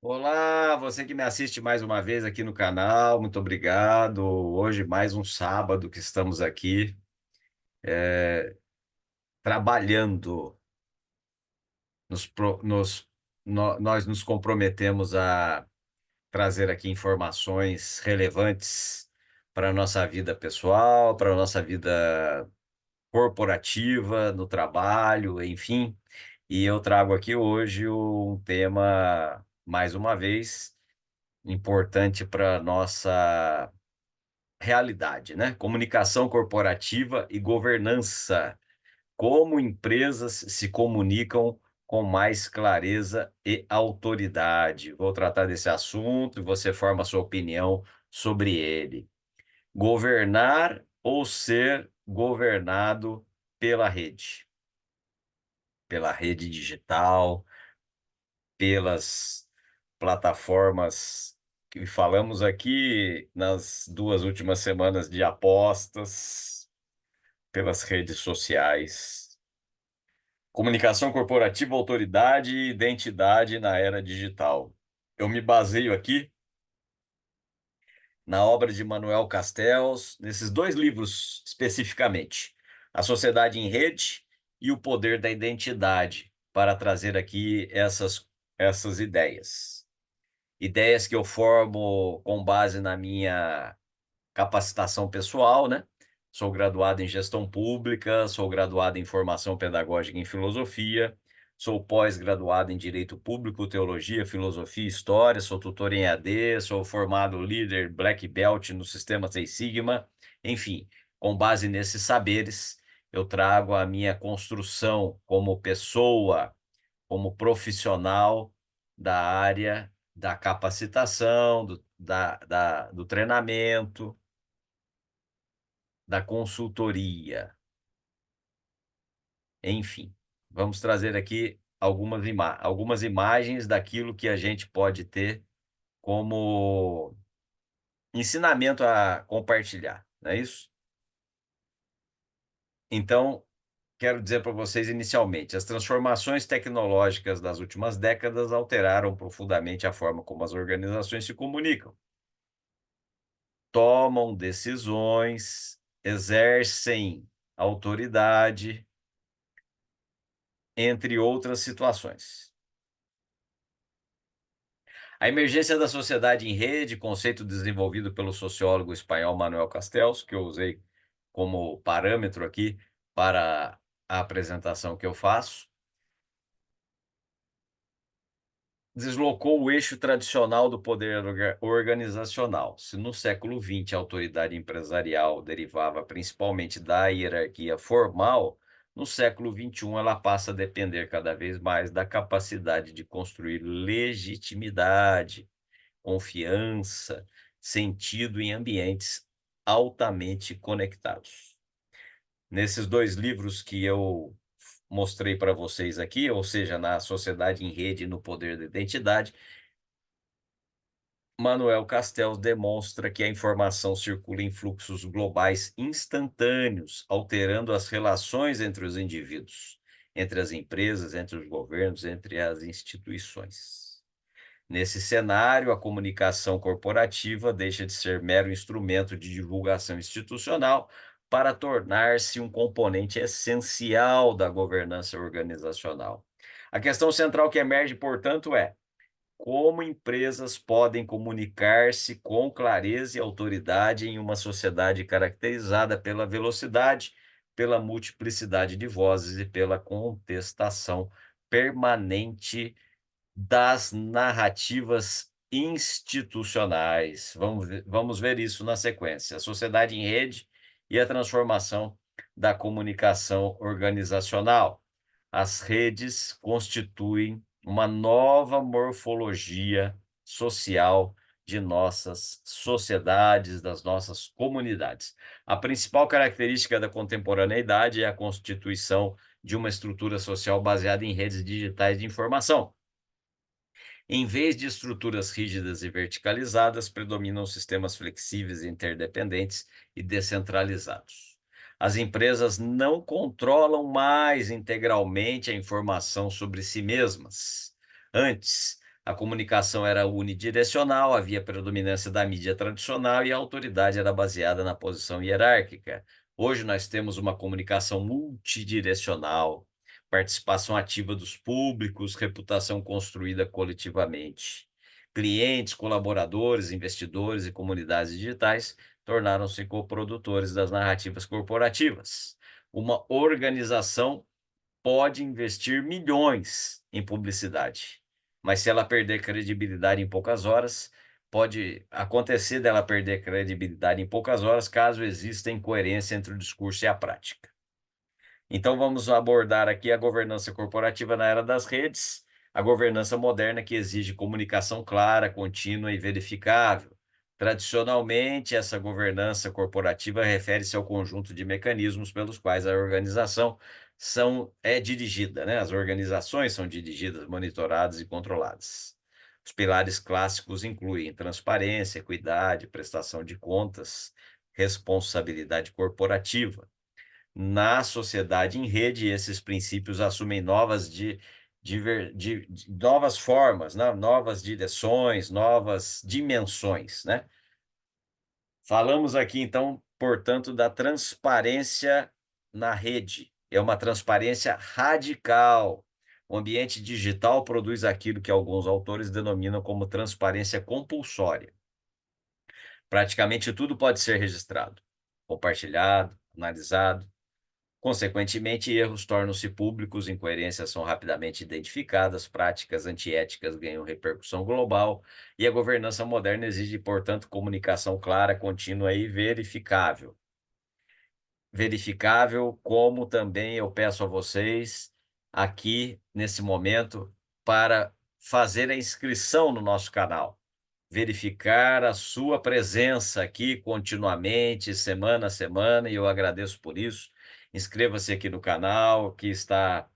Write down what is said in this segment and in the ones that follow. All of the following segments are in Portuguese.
Olá, você que me assiste mais uma vez aqui no canal, muito obrigado. Hoje mais um sábado que estamos aqui trabalhando. Nós nos comprometemos a trazer aqui informações relevantes para a nossa vida pessoal, para a nossa vida corporativa, no trabalho, enfim. E eu trago aqui hoje um tema, mais uma vez, importante para nossa realidade, né? Comunicação corporativa e governança. Como empresas se comunicam com mais clareza e autoridade. Vou tratar desse assunto e você forma a sua opinião sobre ele. Governar ou ser governado pela rede digital, pelas plataformas que falamos aqui nas 2 últimas semanas de apostas, pelas redes sociais. Comunicação corporativa, autoridade e identidade na era digital. Eu me baseio aqui na obra de Manuel Castells, nesses 2 livros especificamente, A Sociedade em Rede e O Poder da Identidade, para trazer aqui essas ideias. Ideias que eu formo com base na minha capacitação pessoal, né? Sou graduado em gestão pública, sou graduado em formação pedagógica em filosofia, sou pós-graduado em direito público, teologia, filosofia e história, sou tutor em AD, sou formado líder Black Belt no sistema Seis Sigma. Enfim, com base nesses saberes, eu trago a minha construção como pessoa, como profissional da área da capacitação, do treinamento, da consultoria, enfim. Vamos trazer aqui algumas imagens daquilo que a gente pode ter como ensinamento a compartilhar, não é isso? Então, quero dizer para vocês inicialmente, as transformações tecnológicas das últimas décadas alteraram profundamente a forma como as organizações se comunicam, tomam decisões, exercem autoridade, entre outras situações. A emergência da sociedade em rede, conceito desenvolvido pelo sociólogo espanhol Manuel Castells, que eu usei como parâmetro aqui para a apresentação que eu faço, deslocou o eixo tradicional do poder organizacional. Se no século XX a autoridade empresarial derivava principalmente da hierarquia formal, no século XXI ela passa a depender cada vez mais da capacidade de construir legitimidade, confiança, sentido em ambientes altamente conectados. Nesses 2 livros que eu mostrei para vocês aqui, ou seja, na Sociedade em Rede e no Poder da Identidade, Manuel Castells demonstra que a informação circula em fluxos globais instantâneos, alterando as relações entre os indivíduos, entre as empresas, entre os governos, entre as instituições. Nesse cenário, a comunicação corporativa deixa de ser mero instrumento de divulgação institucional para tornar-se um componente essencial da governança organizacional. A questão central que emerge, portanto, é como empresas podem comunicar-se com clareza e autoridade em uma sociedade caracterizada pela velocidade, pela multiplicidade de vozes e pela contestação permanente das narrativas institucionais. Vamos ver isso na sequência. A sociedade em rede e a transformação da comunicação organizacional. As redes constituem uma nova morfologia social de nossas sociedades, das nossas comunidades. A principal característica da contemporaneidade é a constituição de uma estrutura social baseada em redes digitais de informação. Em vez de estruturas rígidas e verticalizadas, predominam sistemas flexíveis, interdependentes e descentralizados. As empresas não controlam mais integralmente a informação sobre si mesmas. Antes, A comunicação era unidirecional, havia predominância da mídia tradicional e a autoridade era baseada na posição hierárquica. Hoje nós temos uma comunicação multidirecional, participação ativa dos públicos, reputação construída coletivamente. Clientes, colaboradores, investidores e comunidades digitais tornaram-se coprodutores das narrativas corporativas. Uma organização pode investir milhões em publicidade, mas se ela perder credibilidade em poucas horas, pode acontecer dela perder credibilidade em poucas horas, caso exista incoerência entre o discurso e a prática. Então, vamos abordar aqui a governança corporativa na era das redes, a governança moderna que exige comunicação clara, contínua e verificável. Tradicionalmente, essa governança corporativa refere-se ao conjunto de mecanismos pelos quais a organização é dirigida, né? As organizações são dirigidas, monitoradas e controladas. Os pilares clássicos incluem transparência, equidade, prestação de contas, responsabilidade corporativa. Na sociedade em rede, esses princípios assumem novas formas, né? Novas direções, novas dimensões, né? Falamos aqui, então, portanto, da transparência na rede. É uma transparência radical. O ambiente digital produz aquilo que alguns autores denominam como transparência compulsória. Praticamente tudo pode ser registrado, compartilhado, analisado. Consequentemente, erros tornam-se públicos, incoerências são rapidamente identificadas, práticas antiéticas ganham repercussão global e a governança moderna exige, portanto, comunicação clara, contínua e verificável. Verificável, como também eu peço a vocês aqui nesse momento para fazer a inscrição no nosso canal. Verificar a sua presença aqui continuamente, semana a semana, e eu agradeço por isso. Inscreva-se aqui no canal, aqui está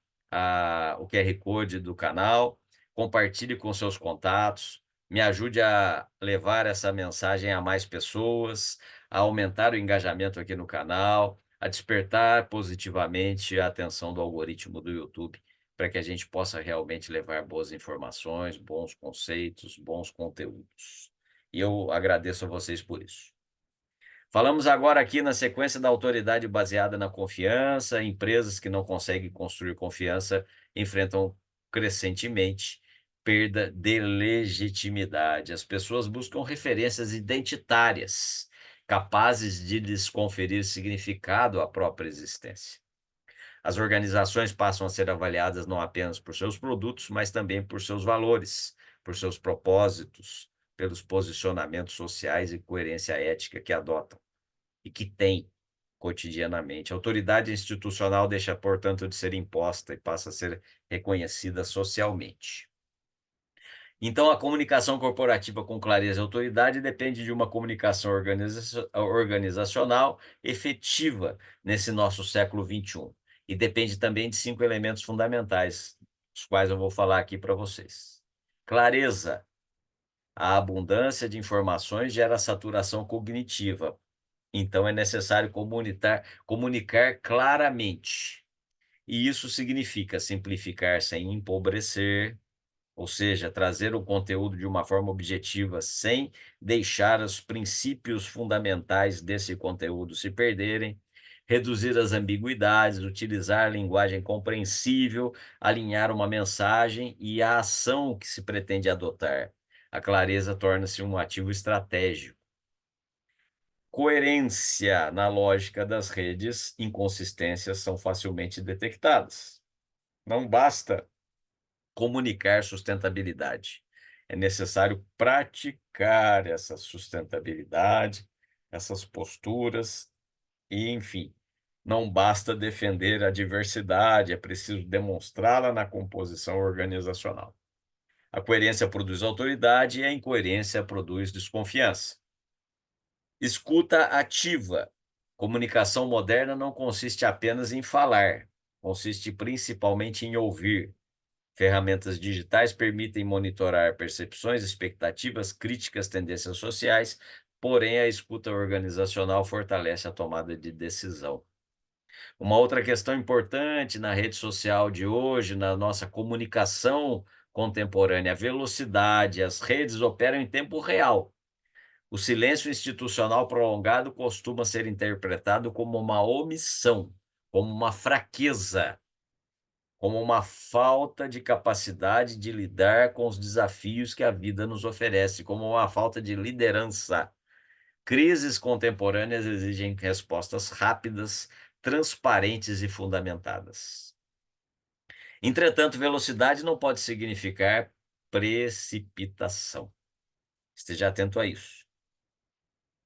o QR Code do canal. Compartilhe com seus contatos, me ajude a levar essa mensagem a mais pessoas, a aumentar o engajamento aqui no canal, a despertar positivamente a atenção do algoritmo do YouTube, para que a gente possa realmente levar boas informações, bons conceitos, bons conteúdos. E eu agradeço a vocês por isso. Falamos agora aqui na sequência da autoridade baseada na confiança. Empresas que não conseguem construir confiança enfrentam crescentemente perda de legitimidade. As pessoas buscam referências identitárias, capazes de lhes conferir significado à própria existência. As organizações passam a ser avaliadas não apenas por seus produtos, mas também por seus valores, por seus propósitos, pelos posicionamentos sociais e coerência ética que adotam e que têm cotidianamente. A autoridade institucional deixa, portanto, de ser imposta e passa a ser reconhecida socialmente. Então, a comunicação corporativa com clareza e autoridade depende de uma comunicação organizacional efetiva nesse nosso século XXI. E depende também de 5 elementos fundamentais, os quais eu vou falar aqui para vocês. Clareza. A abundância de informações gera saturação cognitiva. Então, é necessário comunicar claramente. E isso significa simplificar sem empobrecer, ou seja, trazer o conteúdo de uma forma objetiva sem deixar os princípios fundamentais desse conteúdo se perderem, reduzir as ambiguidades, utilizar a linguagem compreensível, alinhar uma mensagem e a ação que se pretende adotar. A clareza torna-se um ativo estratégico. Coerência na lógica das redes, inconsistências são facilmente detectadas. Não basta comunicar sustentabilidade. É necessário praticar essa sustentabilidade, essas posturas, e, enfim, não basta defender a diversidade, é preciso demonstrá-la na composição organizacional. A coerência produz autoridade e a incoerência produz desconfiança. Escuta ativa. Comunicação moderna não consiste apenas em falar, consiste principalmente em ouvir. Ferramentas digitais permitem monitorar percepções, expectativas, críticas, tendências sociais, porém a escuta organizacional fortalece a tomada de decisão. Uma outra questão importante na rede social de hoje, na nossa comunicação contemporânea, a velocidade, as redes operam em tempo real. O silêncio institucional prolongado costuma ser interpretado como uma omissão, como uma fraqueza, como uma falta de capacidade de lidar com os desafios que a vida nos oferece, como uma falta de liderança. Crises contemporâneas exigem respostas rápidas, transparentes e fundamentadas. Entretanto, velocidade não pode significar precipitação. Esteja atento a isso.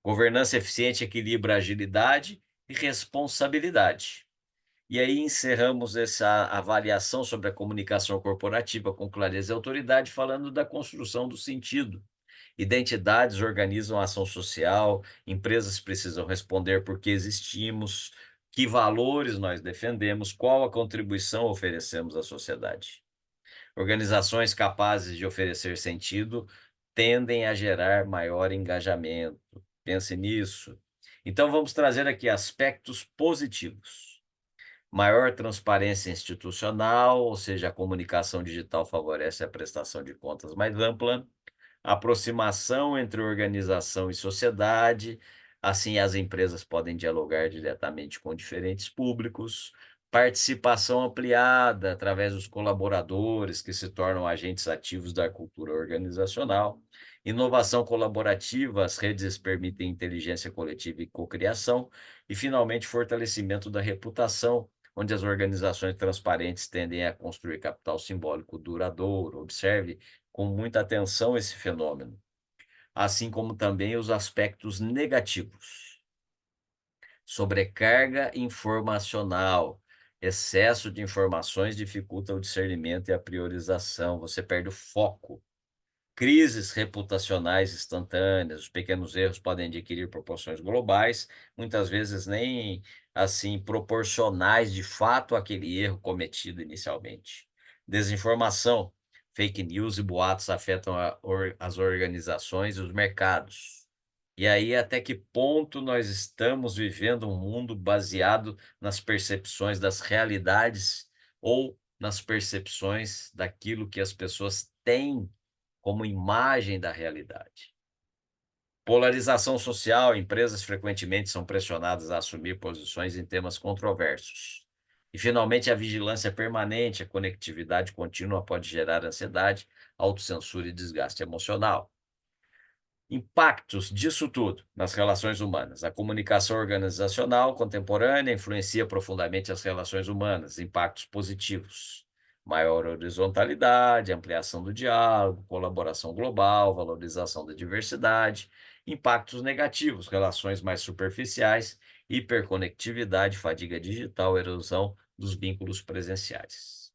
Governança eficiente equilibra agilidade e responsabilidade. E aí encerramos essa avaliação sobre a comunicação corporativa com clareza e autoridade, falando da construção do sentido. Identidades organizam a ação social, empresas precisam responder por que existimos, que valores nós defendemos, qual a contribuição oferecemos à sociedade. Organizações capazes de oferecer sentido tendem a gerar maior engajamento. Pense nisso. Então, vamos trazer aqui aspectos positivos. Maior transparência institucional, ou seja, a comunicação digital favorece a prestação de contas mais ampla. Aproximação entre organização e sociedade, assim as empresas podem dialogar diretamente com diferentes públicos. Participação ampliada através dos colaboradores que se tornam agentes ativos da cultura organizacional. Inovação colaborativa, as redes permitem inteligência coletiva e cocriação. E, finalmente, fortalecimento da reputação, onde as organizações transparentes tendem a construir capital simbólico duradouro. Observe com muita atenção esse fenômeno, assim como também os aspectos negativos. Sobrecarga informacional. Excesso de informações dificulta o discernimento e a priorização, você perde o foco. Crises reputacionais instantâneas, os pequenos erros podem adquirir proporções globais, muitas vezes nem assim proporcionais de fato àquele erro cometido inicialmente. Desinformação, fake news e boatos afetam as organizações e os mercados. E aí, até que ponto nós estamos vivendo um mundo baseado nas percepções das realidades ou nas percepções daquilo que as pessoas têm como imagem da realidade. Polarização social, empresas frequentemente são pressionadas a assumir posições em temas controversos. E, finalmente, a vigilância permanente, a conectividade contínua pode gerar ansiedade, autocensura e desgaste emocional. Impactos disso tudo nas relações humanas. A comunicação organizacional contemporânea influencia profundamente as relações humanas, impactos positivos. Maior horizontalidade, ampliação do diálogo, colaboração global, valorização da diversidade. Impactos negativos, relações mais superficiais, hiperconectividade, fadiga digital, erosão dos vínculos presenciais.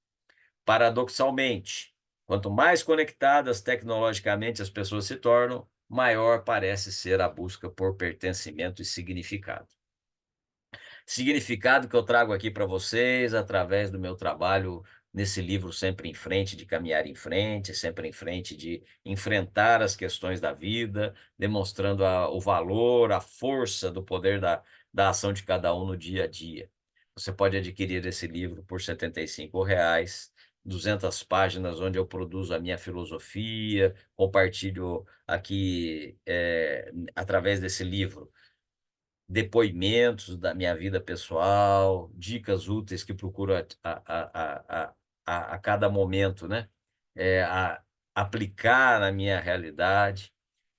Paradoxalmente, quanto mais conectadas tecnologicamente as pessoas se tornam, maior parece ser a busca por pertencimento e significado. Significado que eu trago aqui para vocês através do meu trabalho nesse livro Sempre em Frente, de caminhar em frente, sempre em frente de enfrentar as questões da vida, demonstrando o valor, a força do poder da ação de cada um no dia a dia. Você pode adquirir esse livro por R$ 75, 200 páginas, onde eu produzo a minha filosofia, compartilho aqui, através desse livro, depoimentos da minha vida pessoal, dicas úteis que procuro a cada momento, né? Aplicar na minha realidade.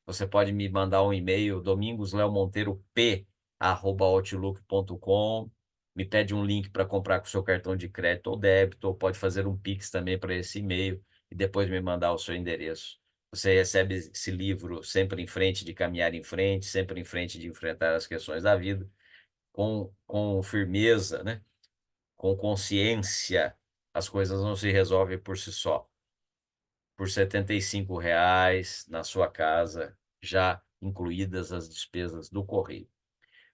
Você pode me mandar um e-mail, domingosleomonteirop@outlook.com. Me pede um link para comprar com o seu cartão de crédito ou débito, ou pode fazer um Pix também para esse e-mail e depois me mandar o seu endereço. Você recebe esse livro sempre em frente, de caminhar em frente, sempre em frente de enfrentar as questões da vida, com firmeza, né? Com consciência. As coisas não se resolvem por si só. Por R$ 75 na sua casa, já incluídas as despesas do correio.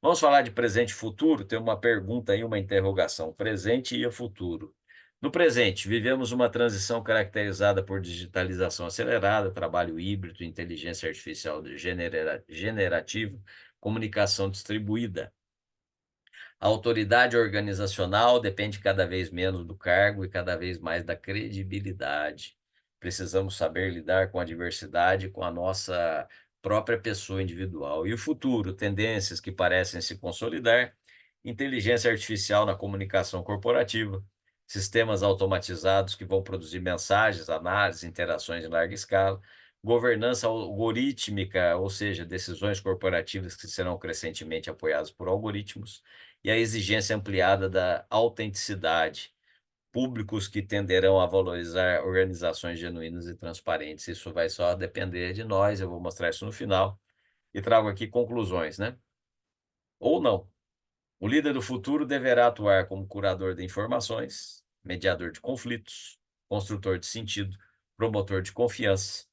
Vamos falar de presente e futuro? Tem uma pergunta aí, uma interrogação. Presente e futuro. No presente, vivemos uma transição caracterizada por digitalização acelerada, trabalho híbrido, inteligência artificial generativa, comunicação distribuída. A autoridade organizacional depende cada vez menos do cargo e cada vez mais da credibilidade. precisamos saber lidar com a diversidade, com a nossa própria pessoa individual. E o futuro, tendências que parecem se consolidar, inteligência artificial na comunicação corporativa, sistemas automatizados que vão produzir mensagens, análises, interações em larga escala, governança algorítmica, ou seja, decisões corporativas que serão crescentemente apoiadas por algoritmos, e a exigência ampliada da autenticidade, públicos que tenderão a valorizar organizações genuínas e transparentes. Isso vai só depender de nós, eu vou mostrar isso no final, e trago aqui conclusões, né? Ou não. O líder do futuro deverá atuar como curador de informações, mediador de conflitos, construtor de sentido, promotor de confiança.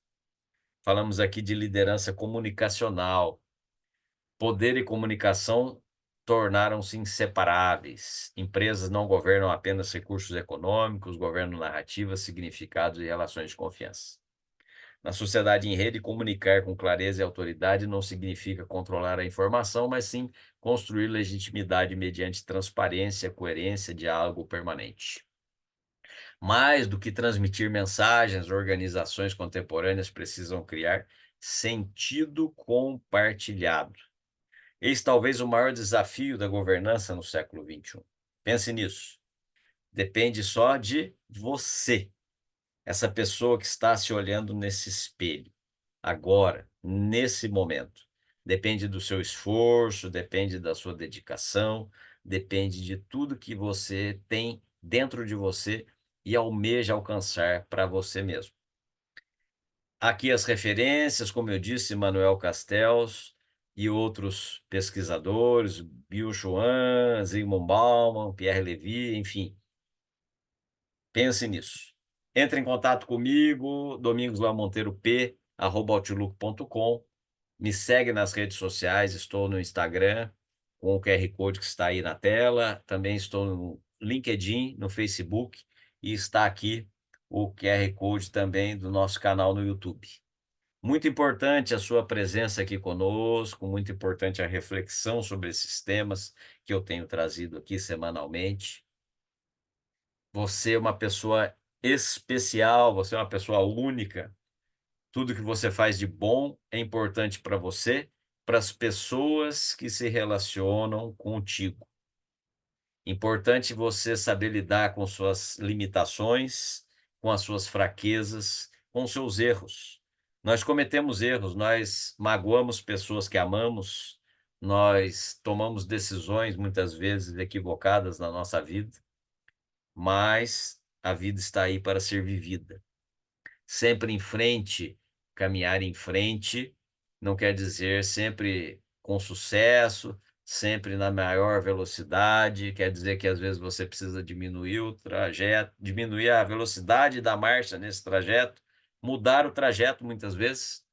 Falamos aqui de liderança comunicacional. Poder e comunicação tornaram-se inseparáveis. Empresas não governam apenas recursos econômicos, governam narrativas, significados e relações de confiança. Na sociedade em rede, comunicar com clareza e autoridade não significa controlar a informação, mas sim construir legitimidade mediante transparência, coerência, diálogo permanente. Mais do que transmitir mensagens, organizações contemporâneas precisam criar sentido compartilhado. Eis talvez o maior desafio da governança no século XXI. Pense nisso. Depende só de você, essa pessoa que está se olhando nesse espelho, agora, nesse momento. Depende do seu esforço, depende da sua dedicação, depende de tudo que você tem dentro de você e almeja alcançar para você mesmo. Aqui as referências, como eu disse, Manuel Castells e outros pesquisadores, Bill Schwan, Zygmunt Bauman, Pierre Levy, enfim. Pense nisso. Entre em contato comigo, domingoslamonteirop@outlook.com. Me segue nas redes sociais, estou no Instagram, com o QR Code que está aí na tela. Também estou no LinkedIn, no Facebook, e está aqui o QR Code também do nosso canal no YouTube. Muito importante a sua presença aqui conosco, muito importante a reflexão sobre esses temas que eu tenho trazido aqui semanalmente. Você é uma pessoa especial, você é uma pessoa única. Tudo que você faz de bom é importante para você, para as pessoas que se relacionam contigo. Importante você saber lidar com suas limitações, com as suas fraquezas, com os seus erros. Nós cometemos erros, nós magoamos pessoas que amamos, nós tomamos decisões muitas vezes equivocadas na nossa vida, mas a vida está aí para ser vivida. Sempre em frente, caminhar em frente, não quer dizer sempre com sucesso, sempre na maior velocidade, quer dizer que às vezes você precisa diminuir o trajeto, diminuir a velocidade da marcha nesse trajeto, mudar o trajeto muitas vezes,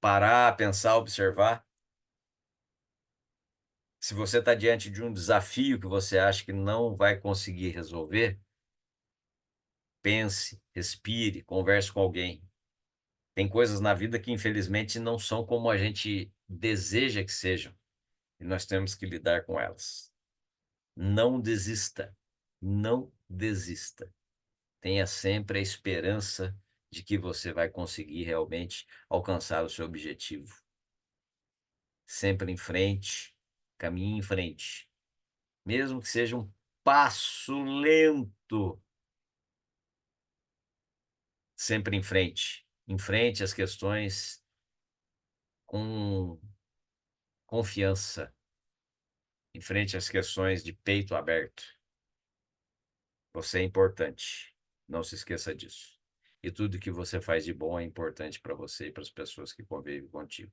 parar, pensar, observar. Se você está diante de um desafio que você acha que não vai conseguir resolver, pense, respire, converse com alguém. Tem coisas na vida que, infelizmente, não são como a gente deseja que sejam, e nós temos que lidar com elas. Não desista, não desista. Tenha sempre a esperança de que você vai conseguir realmente alcançar o seu objetivo. Sempre em frente, caminhe em frente. Mesmo que seja um passo lento, sempre em frente. Enfrente as questões com confiança. Enfrente as questões de peito aberto. Você é importante. Não se esqueça disso. E tudo que você faz de bom é importante para você e para as pessoas que convivem contigo.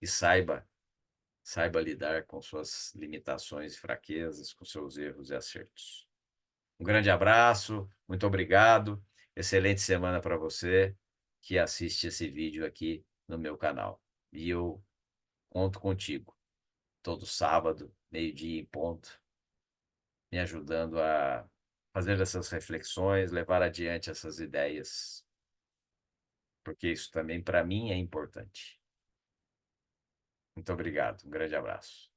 E saiba lidar com suas limitações e fraquezas, com seus erros e acertos. Um grande abraço, muito obrigado. Excelente semana para você que assiste esse vídeo aqui no meu canal. E eu conto contigo todo sábado, meio-dia em ponto, me ajudando a fazer essas reflexões, levar adiante essas ideias, porque isso também para mim é importante. Muito obrigado, um grande abraço.